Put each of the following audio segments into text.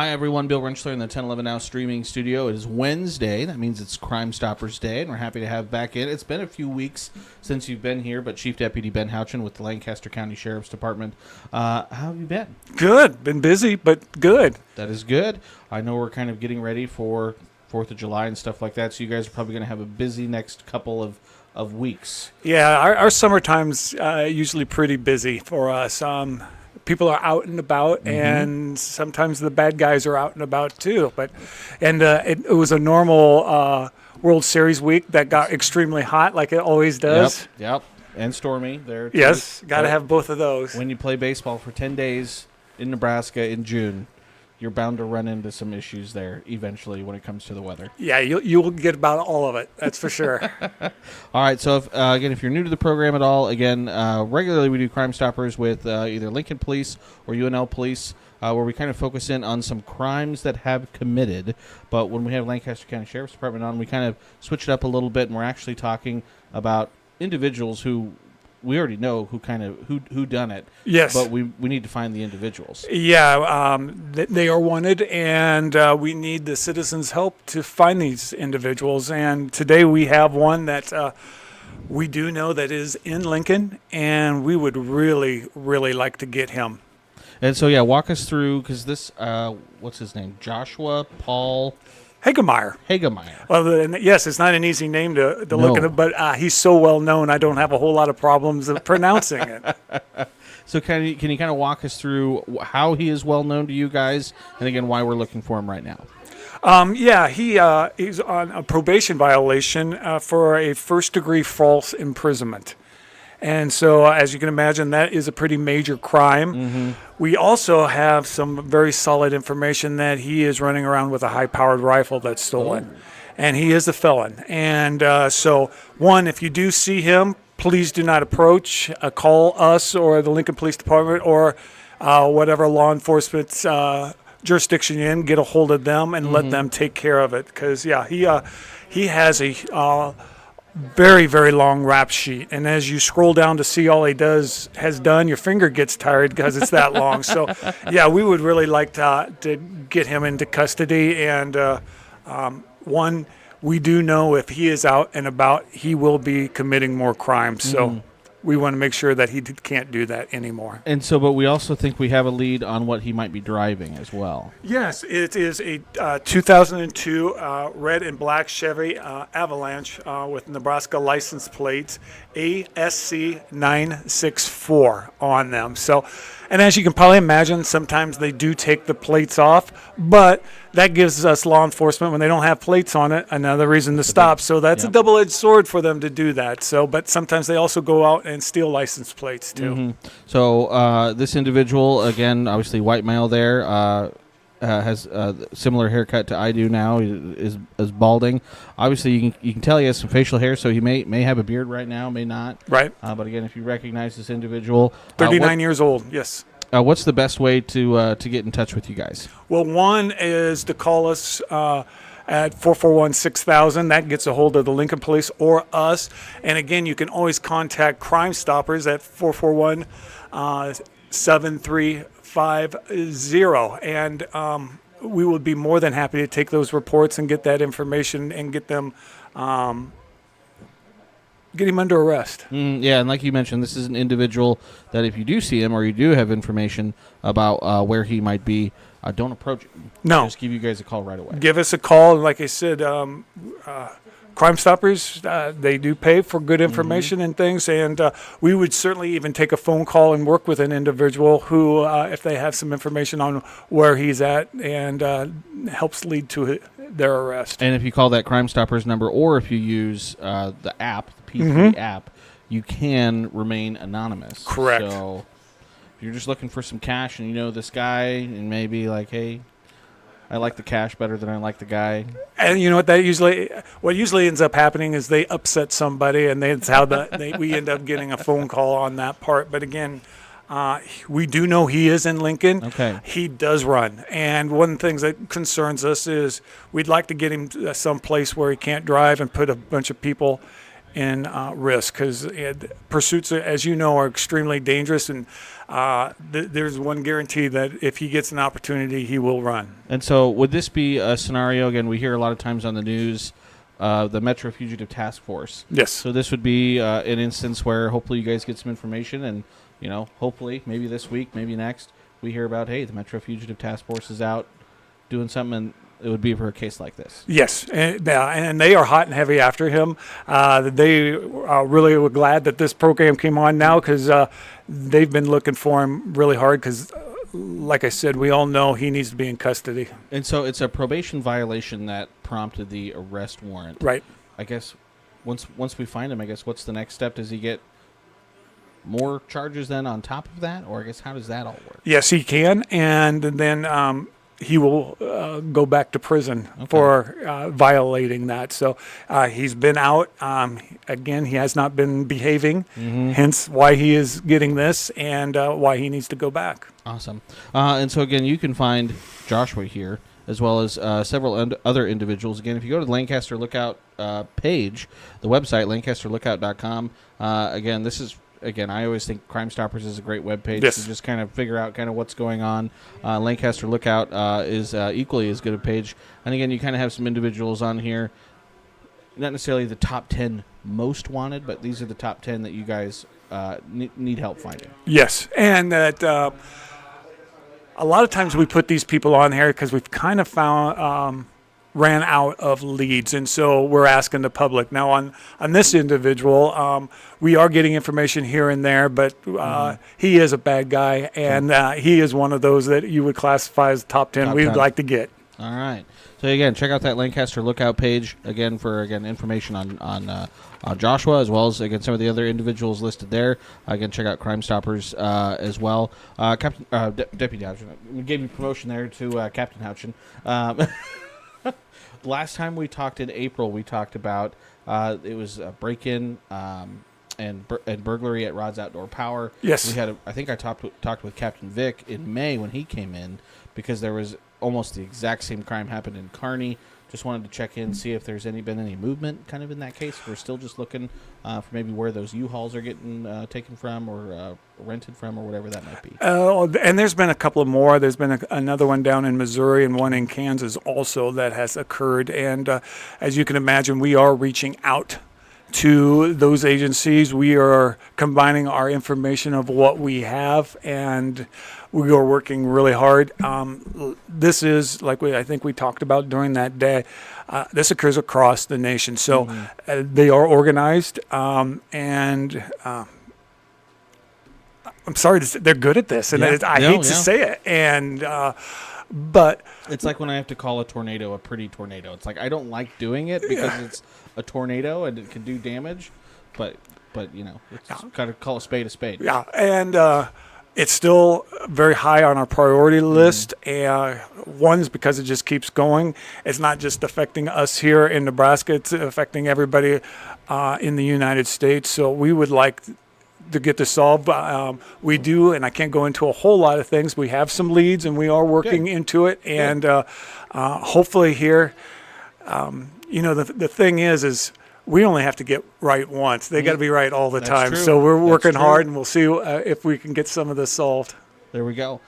Hi, everyone. Bill Rentschler in the 1011 Now streaming studio. It is Wednesday. That means it's Crime Stoppers Day, and we're happy to have back in. It's been a few weeks since you've been here, but Chief Deputy Ben Houcin with the Lancaster County Sheriff's Department. How have you been? Good. Been busy, but good. That is good. I know we're kind of getting ready for 4th of July and stuff like that, so you guys are probably going to have a busy next couple of weeks. Yeah, our summertime's usually pretty busy for us. People are out and about, and sometimes the bad guys are out and about too. It was a normal World Series week that got extremely hot, like it always does. Yep. And stormy there. Yes, got to have both of those. When you play baseball for 10 days in Nebraska in June, you're bound to run into some issues there eventually when it comes to the weather. Yeah, you will get about all of it. That's for sure. All right. So, if you're new to the program at all, regularly we do Crime Stoppers with either Lincoln Police or UNL Police, where we kind of focus in on some crimes that have committed. But when we have Lancaster County Sheriff's Department on, we kind of switch it up a little bit, and we're actually talking about individuals who we already know who done it. Yes. But we need to find the individuals. Yeah, they are wanted, and we need the citizens' help to find these individuals. And today we have one that we do know that is in Lincoln, and we would really, really like to get him. And so, walk us through, because this, what's his name? Joshua Paul Hegemeyer. Well, yes, it's not an easy name to look at, but he's so well known, I don't have a whole lot of problems of pronouncing it. So can you kind of walk us through how he is well known to you guys, and again, why we're looking for him right now? He's on a probation violation for a first-degree false imprisonment. And so, as you can imagine, that is a pretty major crime. We also have some very solid information that he is running around with a high-powered rifle that's stolen. And he is a felon. And so, if you do see him, please do not approach. Call us or the Lincoln Police Department or whatever law enforcement jurisdiction you're in. Get a hold of them and let them take care of it. Because, he has a very, very long rap sheet, and as you scroll down to see all he has done, your finger gets tired because it's that long. So, we would really like to get him into custody. And we do know if he is out and about, he will be committing more crimes. So we want to make sure that he can't do that anymore. And so, but we also think we have a lead on what he might be driving as well. Yes, it is a 2002 red and black Chevy Avalanche with Nebraska license plates ASC 964 on them. So, and as you can probably imagine, sometimes they do take the plates off, but that gives us law enforcement, when they don't have plates on it, another reason to stop. So that's a double-edged sword for them to do that. So, but sometimes they also go out and steal license plates too. So this individual, again, obviously white male there, has a similar haircut to I do now. He is balding. Obviously, you can tell he has some facial hair, so he may have a beard right now, may not. Right. But again, if you recognize this individual, 39 years old. Yes. What's the best way to get in touch with you guys? Well, one is to call us at 441-6000. That gets a hold of the Lincoln Police or us. And again, you can always contact Crime Stoppers at 441-7350. And we would be more than happy to take those reports and get that information and get them get him under arrest. And like you mentioned, this is an individual that if you do see him or you do have information about where he might be, don't approach him. No. Just give you guys a call right away. Give us a call. Like I said, Crime Stoppers, they do pay for good information and things, and we would certainly even take a phone call and work with an individual who, if they have some information on where he's at, and helps lead to their arrest. And if you call that Crime Stoppers number, or if you use the app, the P3 app, you can remain anonymous. Correct. So if you're just looking for some cash and you know this guy and maybe like, hey, I like the cash better than I like the guy. And you know what? What usually ends up happening is they upset somebody, and that's how we end up getting a phone call on that part. But again, we do know he is in Lincoln. Okay. He does run, and one of the things that concerns us is we'd like to get him someplace where he can't drive and put a bunch of people in risk, because pursuits, as you know, are extremely dangerous, and there's one guarantee that if he gets an opportunity, he will run. And so would this be a scenario, again, we hear a lot of times on the news, the Metro Fugitive Task Force. Yes. So this would be an instance where hopefully you guys get some information and, hopefully maybe this week, maybe next, we hear about, hey, the Metro Fugitive Task Force is out doing something, and it would be for a case like this. Yes, and they are hot and heavy after him. They really were glad that this program came on now, because they've been looking for him really hard, because like I said, we all know he needs to be in custody. And so it's a probation violation that prompted the arrest warrant. Right. I guess once we find him, I guess what's the next step? Does he get more charges then on top of that? Or I guess how does that all work? Yes, he can, and then he will go back to prison for violating that. So he's been out. Again, he has not been behaving, hence why he is getting this, and why he needs to go back. Awesome. And so, again, you can find Joshua here, as well as several other individuals. Again, if you go to the Lancaster Lookout page, the website, lancasterlookout.com, again, this is... Again, I always think Crime Stoppers is a great webpage to just kind of figure out kind of what's going on. Lancaster Lookout is equally as good a page. And again, you kind of have some individuals on here, not necessarily the top 10 most wanted, but these are the top 10 that you guys need help finding. Yes, and that a lot of times we put these people on here because we've kind of found... ran out of leads, and so we're asking the public. Now on this individual, we are getting information here and there, but he is a bad guy, and he is one of those that you would classify as top 10 we'd like to get. All right. So again, check out that Lancaster Lookout page again for information on Joshua, as well as again some of the other individuals listed there. Again, check out Crime Stoppers as well. Captain Deputy Houcin, we gave you promotion there to Captain Houcin. Last time we talked in April, we talked about it was a break-in and burglary at Rod's Outdoor Power. Yes, we had. I think I talked with Captain Vic in May when he came in, because there was almost the exact same crime happened in Kearney. Just wanted to check in, see if there's been any movement kind of in that case. We're still just looking for maybe where those U-Hauls are getting taken from or rented from or whatever that might be. And there's been a couple of more. There's been another one down in Missouri and one in Kansas also that has occurred. And as you can imagine, we are reaching out to those agencies. We are combining our information of what we have, and we are working really hard. This is, like I think we talked about during that day, this occurs across the nation. So they are organized, and I'm sorry to say, they're good at this, and I hate to say it. And but it's like when I have to call a tornado a pretty tornado. It's like I don't like doing it because it's a tornado and it can do damage, but it's got to call a spade a spade. Yeah, and it's still very high on our priority list. One's because it just keeps going. It's not just affecting us here in Nebraska; it's affecting everybody in the United States. So we would like to get this solved. We do, and I can't go into a whole lot of things. We have some leads, and we are working into it. And hopefully here, the thing is we only have to get right once. They got to be right all the time. True. So we're working hard, and we'll see if we can get some of this solved. There we go.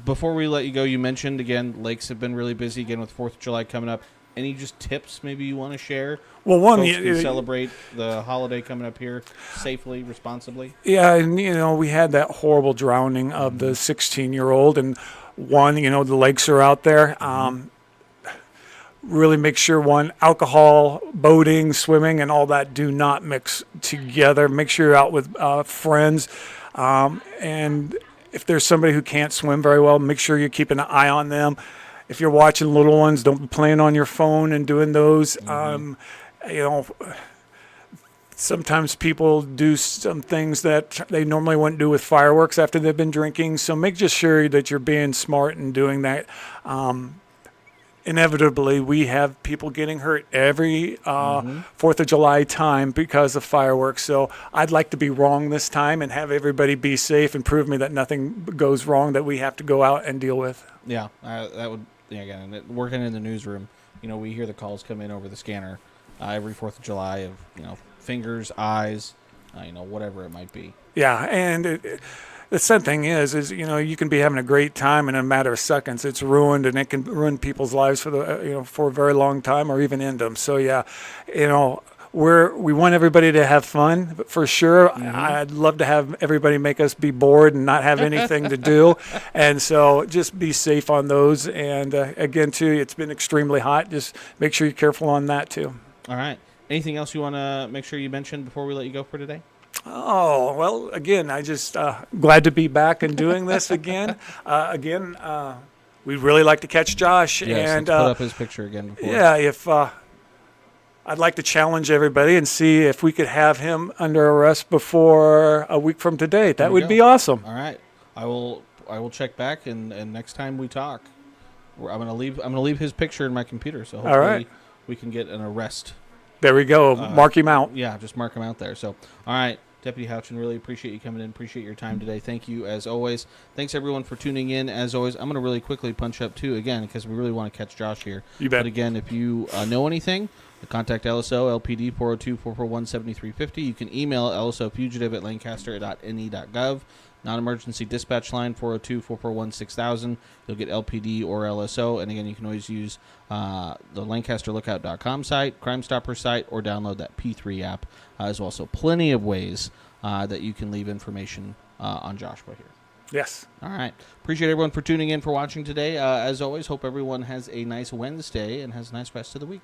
Before we let you go, you mentioned, again, lakes have been really busy, again, with 4th of July coming up. Any just tips maybe you want to share? Well, one, folks can celebrate the holiday coming up here safely, responsibly. Yeah, and we had that horrible drowning of the 16-year-old, and the lakes are out there. Really make sure alcohol, boating, swimming, and all that do not mix together. Make sure you're out with friends, and if there's somebody who can't swim very well, make sure you're keeping an eye on them. If you're watching little ones, don't be playing on your phone and doing those. Sometimes people do some things that they normally wouldn't do with fireworks after they've been drinking. So make just sure that you're being smart and doing that. Inevitably, we have people getting hurt every 4th of July time because of fireworks. So I'd like to be wrong this time and have everybody be safe and prove me that nothing goes wrong that we have to go out and deal with. Yeah, that would, again, working in the newsroom, we hear the calls come in over the scanner every 4th of July of, fingers, eyes, whatever it might be. Yeah, and the sad thing is you can be having a great time, and in a matter of seconds, it's ruined, and it can ruin people's lives for for a very long time, or even end them. So yeah, we want everybody to have fun, but for sure, I'd love to have everybody make us be bored and not have anything to do. And so just be safe on those. And again, too, it's been extremely hot. Just make sure you're careful on that, too. All right. Anything else you want to make sure you mention before we let you go for today? Oh, well, again, I just glad to be back and doing this again. We'd really like to catch Josh. Yes, and let's put up his picture again before. Yeah, if I'd like to challenge everybody and see if we could have him under arrest before a week from today. That would be awesome. All right, I will check back, and next time we talk, I'm gonna leave his picture in my computer, so hopefully we can get an arrest. There we go. Mark him out. Yeah, just mark him out there. So, all right, Deputy Houchin, really appreciate you coming in. Appreciate your time today. Thank you, as always. Thanks, everyone, for tuning in. As always, I'm going to really quickly punch up, too, again, because we really want to catch Josh here. You bet. But, again, if you know anything, contact LSO, LPD, 402-441-7350. You can email lsofugitive@lancaster.ne.gov. Non-emergency dispatch line, 402-441-6000. You'll get LPD or LSO. And, again, you can always use the LancasterLookout.com site, Crime Stopper site, or download that P3 app as well. So plenty of ways that you can leave information on Joshua here. Yes. All right. Appreciate everyone for tuning in, for watching today. As always, hope everyone has a nice Wednesday and has a nice rest of the week.